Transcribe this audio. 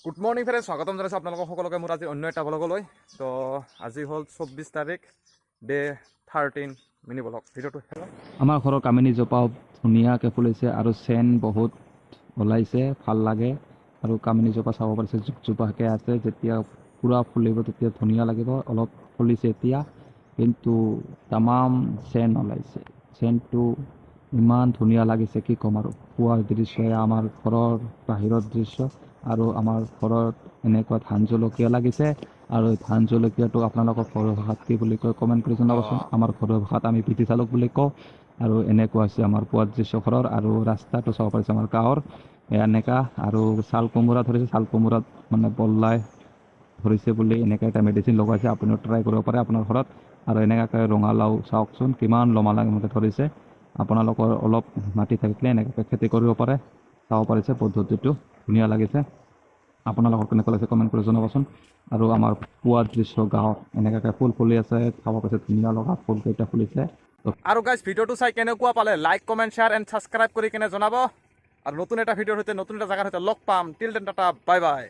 Good morning friend, স্বাগতম জনাইছোঁ আপোনালোকক সকলোকে মোৰ আজি অন্য এটা ব্লগলৈ। তো আজি হ'ল 24 তাৰিখ, ডে 13 মিনি ব্লগ ভিডিঅ'টো। আমাৰ ঘৰৰ কামিনী জোপা ধুনীয়াকৈ ফুলিছে আৰু চেন বহুত ওলাইছে, ভাল লাগে। আৰু কামিনী জোপা চাব পাৰিছে, জোপাকৈ আছে। যেতিয়া পূৰা ফুলিব তেতিয়া ধুনীয়া লাগিব। অলপ ফুলিছে এতিয়া, কিন্তু তামাম চেন ওলাইছে। চেনটো ইমান ধুনীয়া লাগিছে, কি ক'ম আৰু। পুৱাৰ দৃশ্য, আমাৰ ঘৰৰ বাহিৰৰ দৃশ্য। আৰু আমাৰ ঘৰত এনেকুৱা ধান জলকীয়া লাগিছে। আৰু ধান জলকীয়াটো আপোনালোকৰ ঘৰৰ ভাষাত কি বুলি কয় কমেণ্ট কৰি জনাবচোন। আমাৰ ঘৰৰ ভাষাত আমি পিঠি চালক বুলি কওঁ। আৰু এনেকুৱা হৈছে আমাৰ পুৱাৰ দৃশ্য ঘৰৰ। আৰু ৰাস্তাটো চাব পাৰিছে আমাৰ গাঁৱৰ এনেকা। আৰু ছাল কোমোৰা ধৰিছে, ছাল কোমোৰাত মানে বল্লাই ধৰিছে বুলি এনেকৈ এটা মেডিচিন লগাইছে। আপুনিও ট্ৰাই কৰিব পাৰে আপোনাৰ ঘৰত। আৰু এনেকুৱাকৈ ৰঙালাও চাওকচোন কিমান লমালামতে ধৰিছে। আপোনালোকৰ অলপ মাটি থাকিলে এনেকৈ খেতি কৰিব পাৰে। চাব পাৰিছে পদ্ধতিটো ধুনীয়া লাগিছে। আপোনালোকৰ কেনেকুৱা লাগিছে কমেণ্ট কৰি জনাবচোন। আৰু আমাৰ পুৱাৰ দৃশ্য গাঁৱত এনেকুৱাকৈ ফুল ফুলি আছে, চাব পাৰিছে ধুনীয়া লগা ফুলকেইটা ফুলিছে। আৰু গাইজ ভিডিঅ'টো চাই কেনেকুৱা পালে like, comment, share and subscribe কৰি কেনে জনাব। আৰু নতুন এটা ভিডিঅ'ৰ সৈতে নতুন এটা জেগাৰ সৈতে লগ পাম। Till then Tata, bye bye.